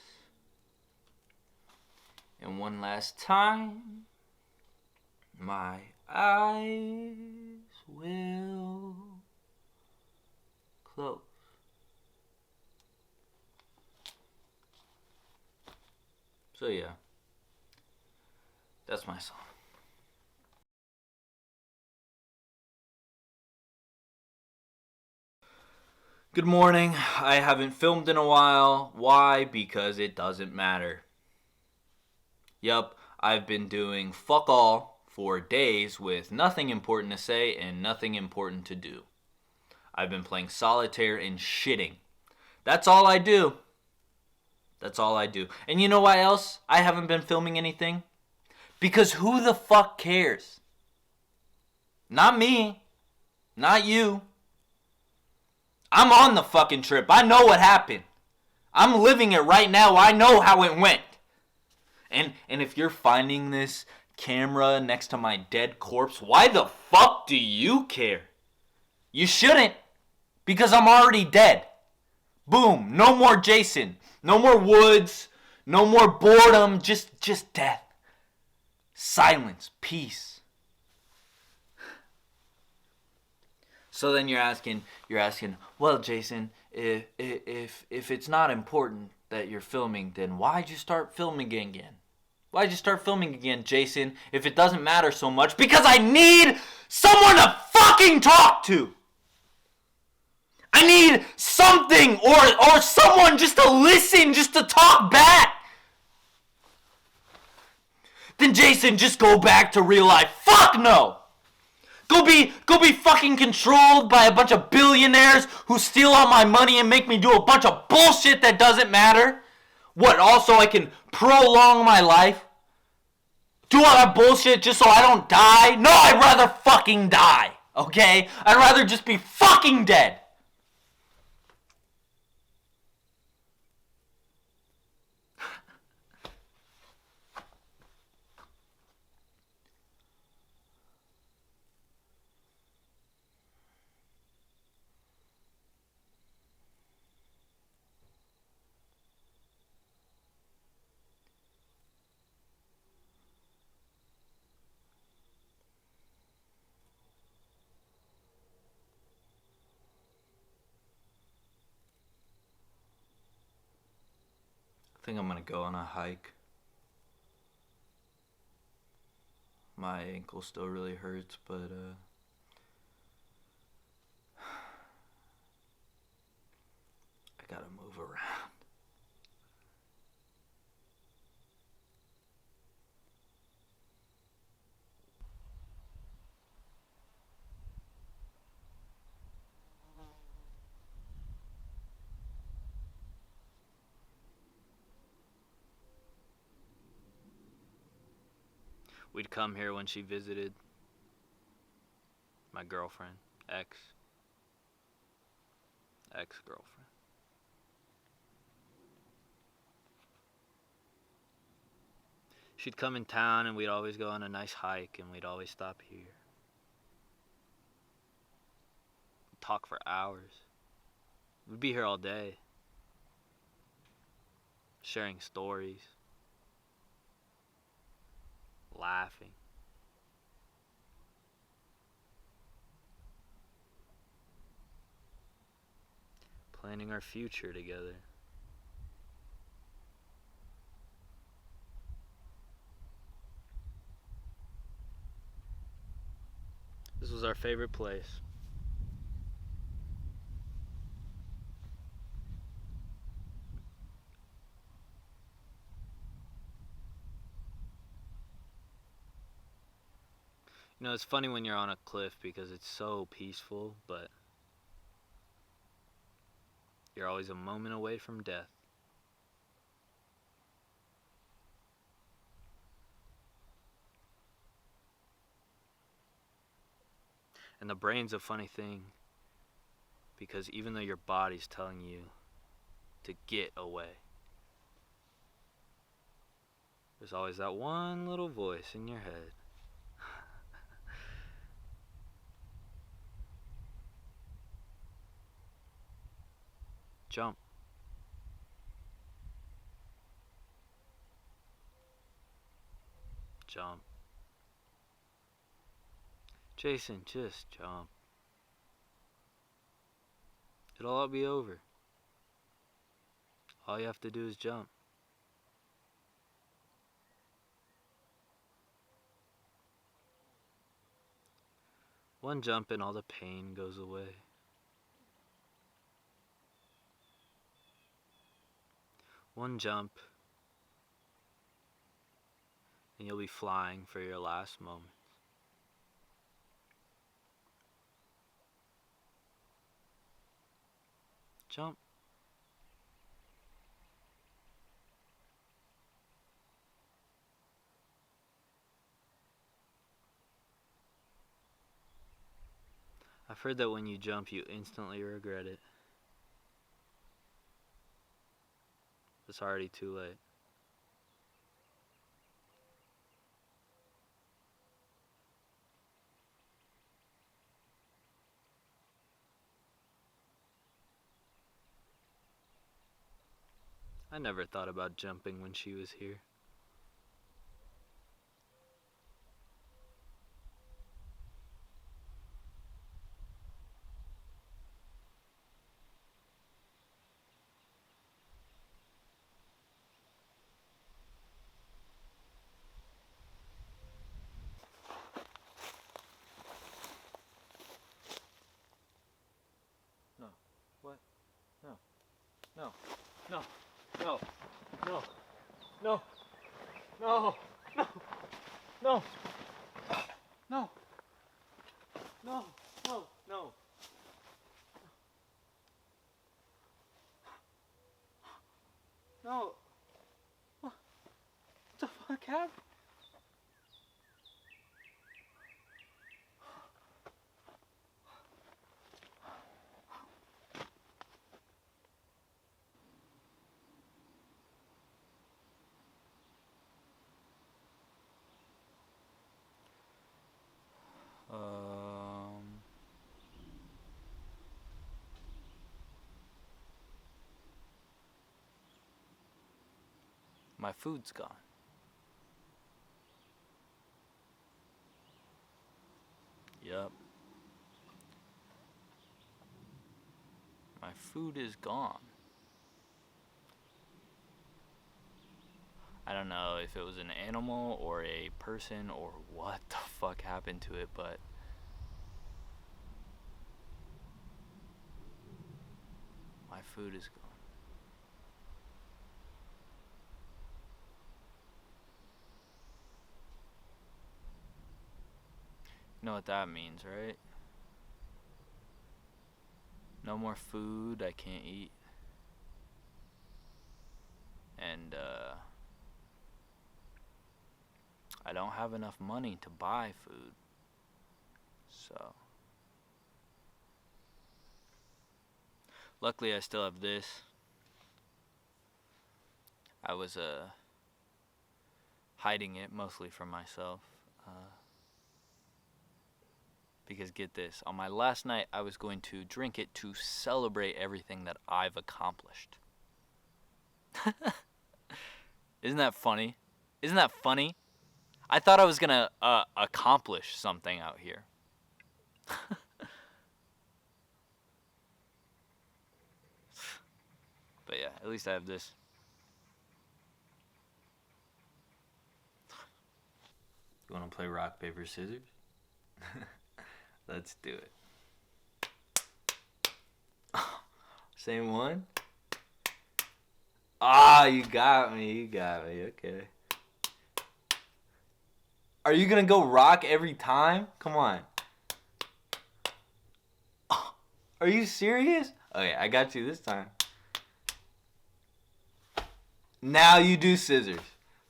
And one last time, my eyes will close. So yeah, that's my song. Good morning. I haven't filmed in a while. Why? Because it doesn't matter. Yup, I've been doing fuck all for days with nothing important to say and nothing important to do. I've been playing solitaire and shitting. That's all I do. That's all I do. And you know why else I haven't been filming anything? Because who the fuck cares? Not me. Not you. I'm on the fucking trip. I know what happened. I'm living it right now. I know how it went. And if you're finding this camera next to my dead corpse, why the fuck do you care? You shouldn't. Because I'm already dead. Boom. No more Jason. No more woods. No more boredom. Just death. Silence. Peace. So then you're asking, well, Jason, if it's not important that you're filming, then why'd you start filming again? Why'd you start filming again, Jason, if it doesn't matter so much? Because I need someone to fucking talk to! I need something or someone just to listen, just to talk back! Then Jason, just go back to real life. Fuck no! Go be fucking controlled by a bunch of billionaires who steal all my money and make me do a bunch of bullshit that doesn't matter. What, also I can prolong my life? Do all that bullshit just so I don't die? No, I'd rather fucking die, okay? I'd rather just be fucking dead. I think I'm gonna go on a hike. My ankle still really hurts, but I gotta move around. We'd come here when she visited my girlfriend, ex. ex-girlfriend. She'd come in town and we'd always go on a nice hike and we'd always stop here. Talk for hours. We'd be here all day. Sharing stories. Laughing. Planning our future together. This was our favorite place. You know, it's funny when you're on a cliff because it's so peaceful, but you're always a moment away from death. And the brain's a funny thing because even though your body's telling you to get away, there's always that one little voice in your head. Jump. Jump. Jason, just jump. It'll all be over. All you have to do is jump. One jump and all the pain goes away. One jump and you'll be flying for your last moment. Jump. I've heard that when you jump, you instantly regret it. It's already too late. I never thought about jumping when she was here. No. What? No. No. No. No. No. No. No. No. No. No. No. No. No. No. What the fuck happened? My food's gone. Yup. My food is gone. I don't know if it was an animal or a person or what the fuck happened to it, but my food is gone. You know what that means, right? No more food I can't eat. And I don't have enough money to buy food. So Luckily, I still have this. I was hiding it mostly from myself. Because get this, on my last night, I was going to drink it to celebrate everything that I've accomplished. Isn't that funny? Isn't that funny? I thought I was gonna accomplish something out here. But yeah, at least I have this. You wanna play rock, paper, scissors? Let's do it. Same one? Ah, you got me, okay. Are you gonna go rock every time? Come on. Are you serious? Okay, I got you this time. Now you do scissors.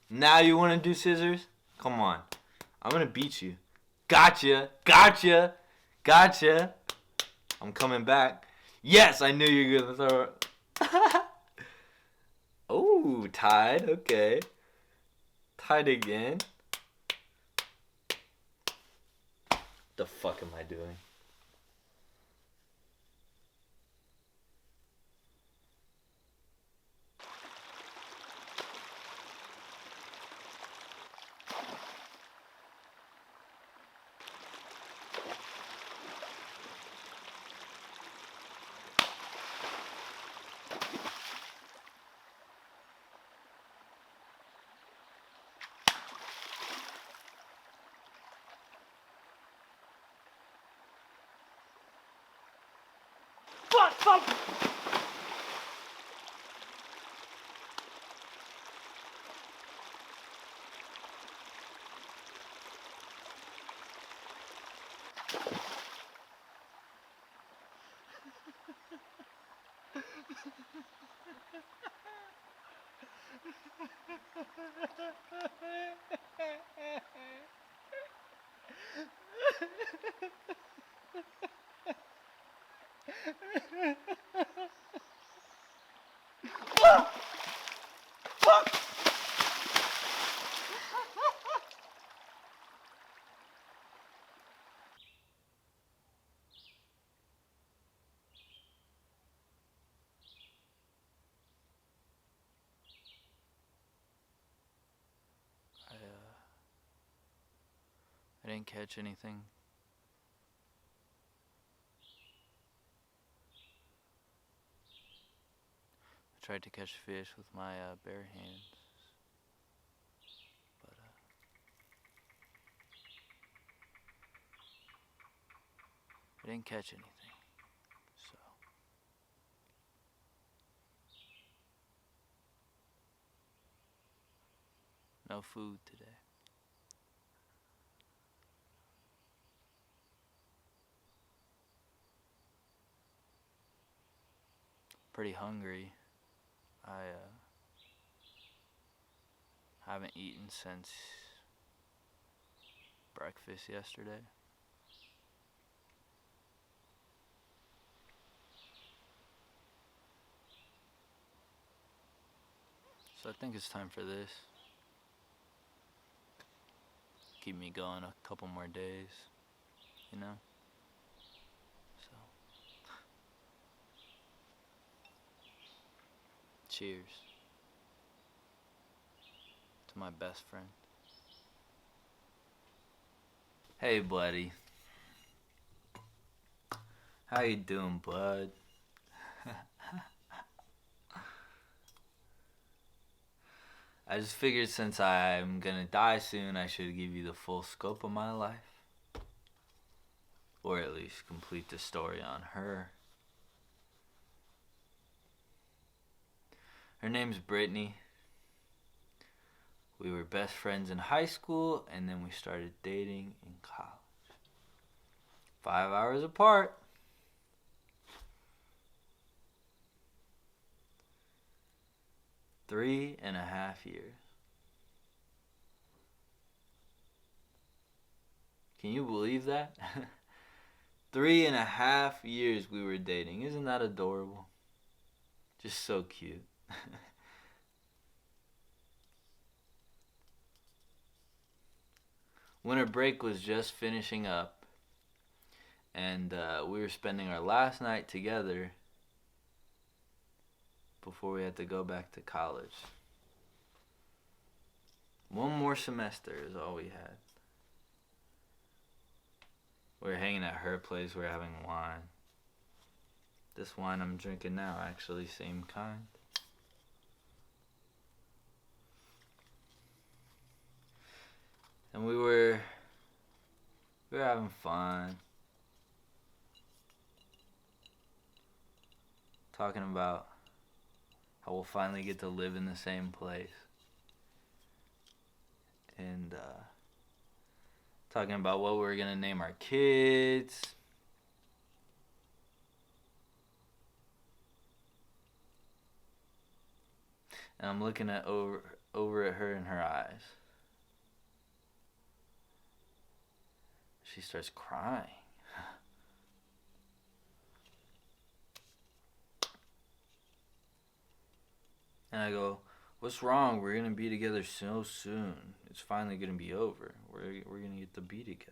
Now you wanna do scissors? Come on. I'm gonna beat you. Gotcha, gotcha, gotcha. I'm coming back. Yes, I knew you were gonna throw it. Oh, tied, okay. Tied again. The fuck am I doing? Fuck, fuck! I didn't catch anything. I tried to catch fish with my bare hands, but I didn't catch anything. So no food today. Pretty hungry. I haven't eaten since breakfast yesterday. So I think it's time for this. Keep me going a couple more days, you know? So, cheers to my best friend. Hey, buddy. How you doing, bud? I just figured since I'm gonna die soon, I should give you the full scope of my life. Or at least complete the story on her. Her name's Brittany. We were best friends in high school, and then we started dating in college. 5 hours apart. Three and a half years. Can you believe that? 3.5 years we were dating. Isn't that adorable? Just so cute. Winter break was just finishing up, and we were spending our last night together before we had to go back to college. One more semester is all we had. We were hanging at her place, we were having wine. This wine I'm drinking now, actually, same kind. And we were having fun. Talking about how we'll finally get to live in the same place. And talking about what we were gonna name our kids. And I'm looking at over at her in her eyes. She starts crying. And I go, "What's wrong? We're gonna be together so soon. It's finally gonna be over. We're gonna get to be together."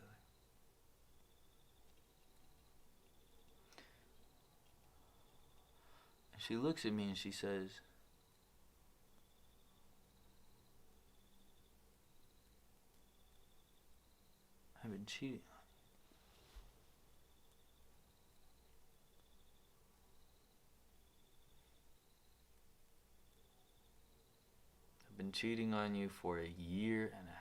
And she looks at me and she says, "I've been cheating on you." I've been cheating on you for a year and a half.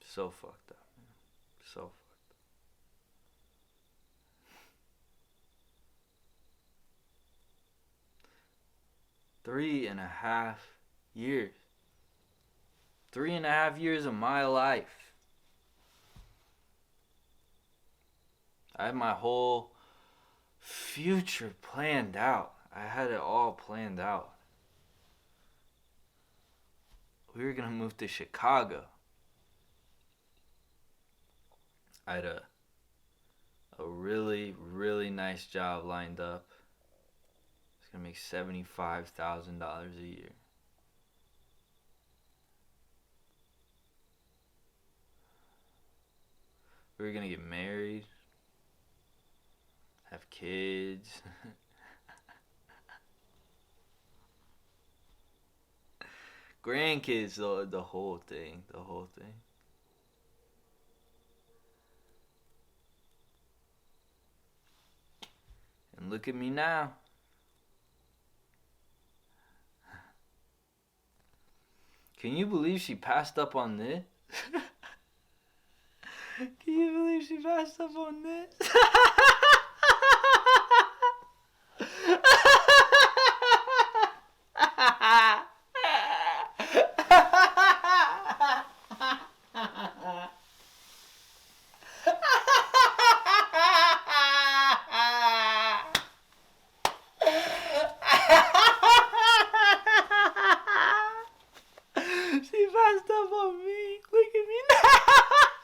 So fucked up, man. So fucked up. 3.5 years. 3.5 years of my life. I had my whole future planned out. I had it all planned out. We were gonna move to Chicago. I had a really, really nice job lined up. I was gonna make $75,000 a year. We were gonna get married, have kids. Grandkids, the whole thing. And look at me now. Can you believe she passed up on this? Can you believe she passed up on this? She passed up on me. Look at me now.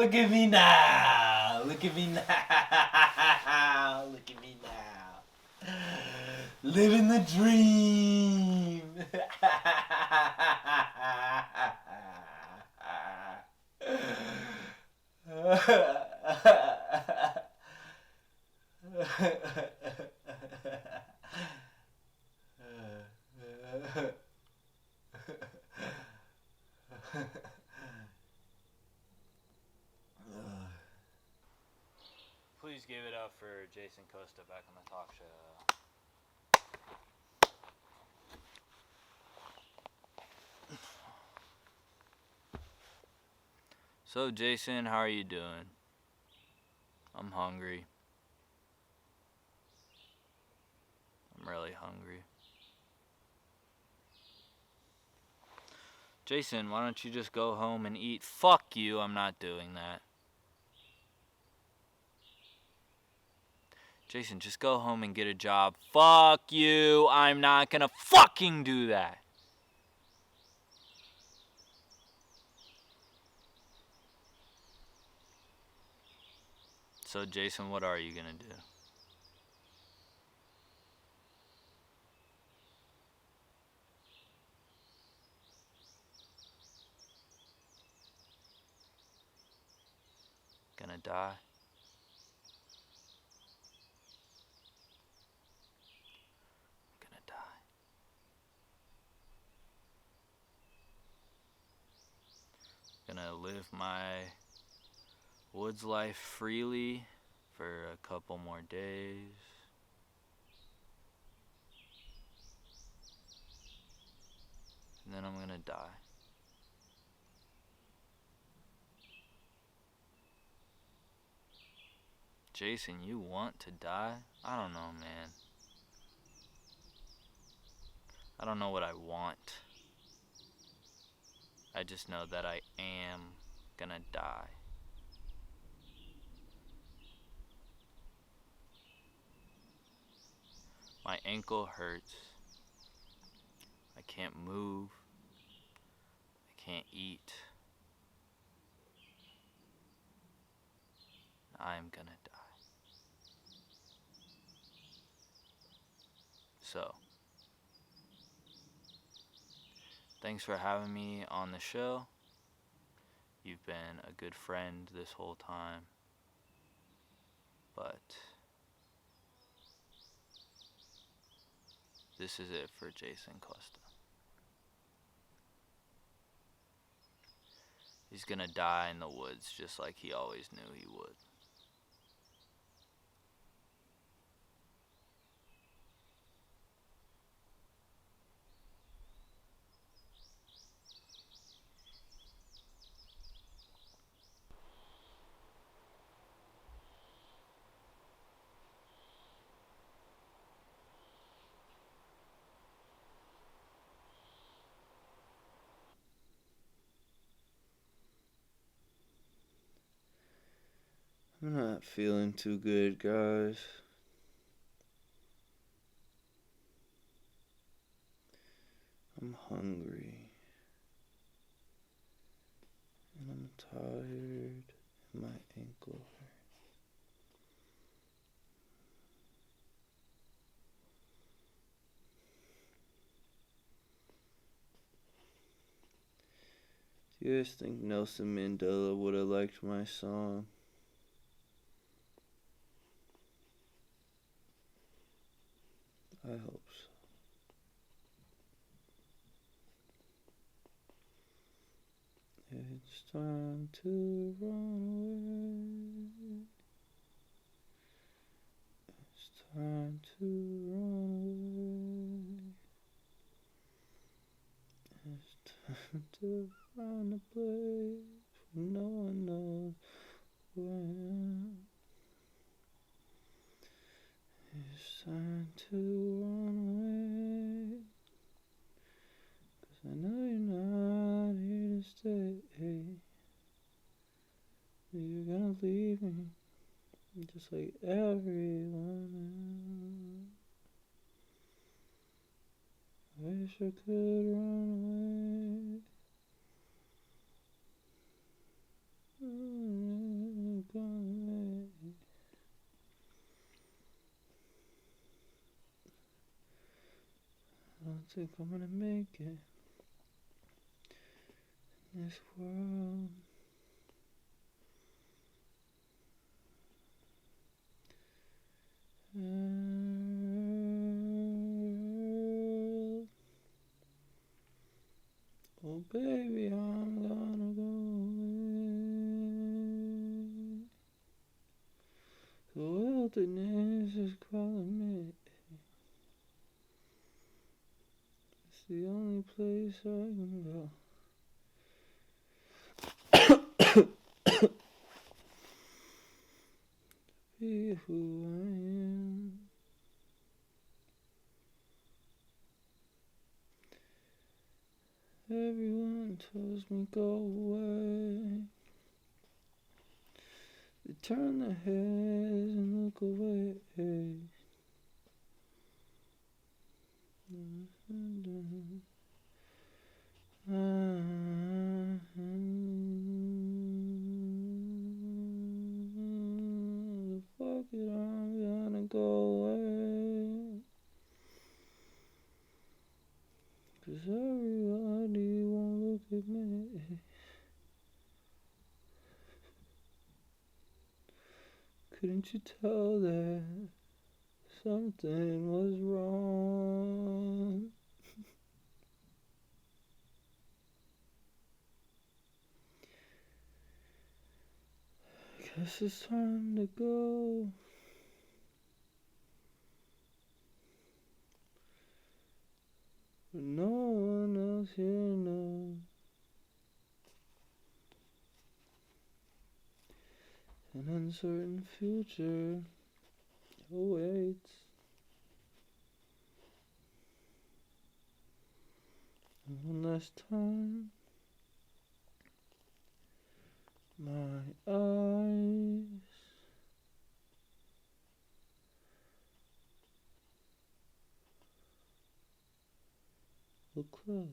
Look at me now. Look at me now. Look at me now. Living the dream. Please give it up for Jason Costa back on the talk show. So Jason, how are you doing? I'm hungry. I'm really hungry. Jason, why don't you just go home and eat? Fuck you, I'm not doing that. Jason, just go home and get a job. Fuck you, I'm not gonna fucking do that. So, Jason, what are you gonna do? Gonna die? Gonna die. Gonna live my woods life freely for a couple more days. And then I'm gonna die. Jason, you want to die? I don't know, man. I don't know what I want. I just know that I am gonna die. My ankle hurts. I can't move. I can't eat. I'm gonna die. So, thanks for having me on the show. You've been a good friend this whole time. But this is it for Jason Costa. He's gonna die in the woods just like he always knew he would. I'm not feeling too good, guys. I'm hungry. And I'm tired. And my ankle hurts. Do you guys think Nelson Mandela would have liked my song? I hope so. It's time to run away. It's time to run away. It's time to find a place where no one knows who I am. It's time to run away. 'Cause I know you're not here to stay. You're gonna leave me just like everyone else. I wish I could run away. I don't think I'm gonna make it in this world. Oh baby, I'm gonna go away. The wilderness is calling me. It's the only place I can go. Be who I am. Everyone and tells me go away. They turn their heads and look away. Fuck it, I'm gonna go away. 'Cause everybody won't look at me. Couldn't you tell that something was wrong? Guess it's time to go. But no one else here knows. An uncertain future awaits. And one last time, my eyes will close.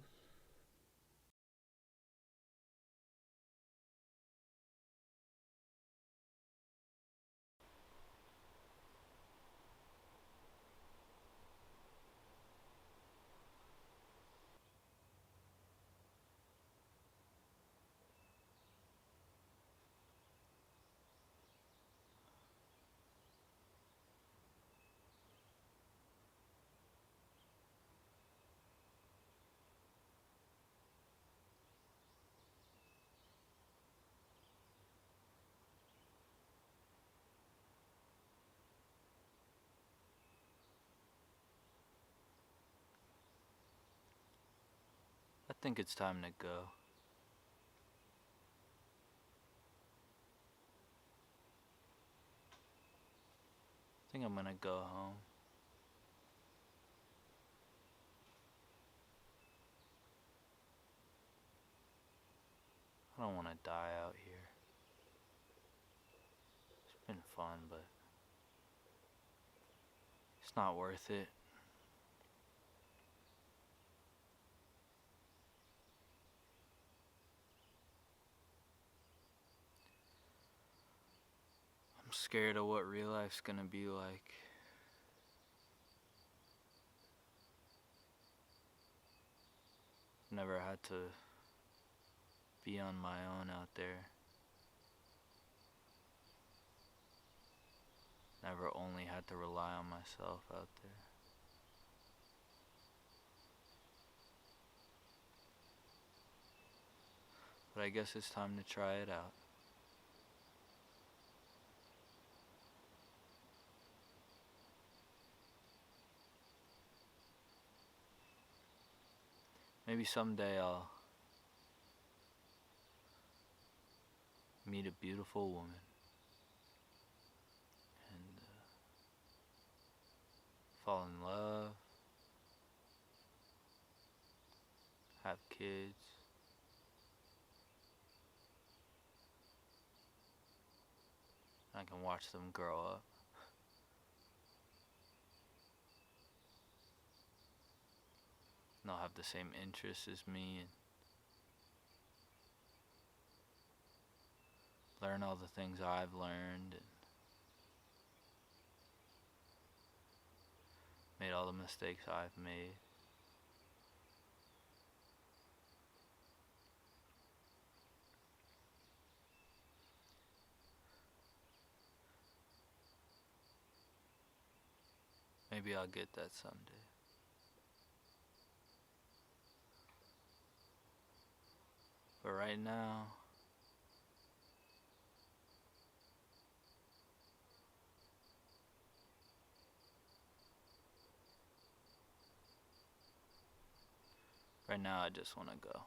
I think it's time to go. I think I'm gonna go home. I don't want to die out here. It's been fun, but it's not worth it. I'm scared of what real life's gonna be like. Never had to be on my own out there. Never only had to rely on myself out there. But I guess it's time to try it out. Maybe someday I'll meet a beautiful woman and fall in love, have kids, and I can watch them grow up. And they'll have the same interests as me and learn all the things I've learned and made all the mistakes I've made. Maybe I'll get that someday. But right now, I just want to go.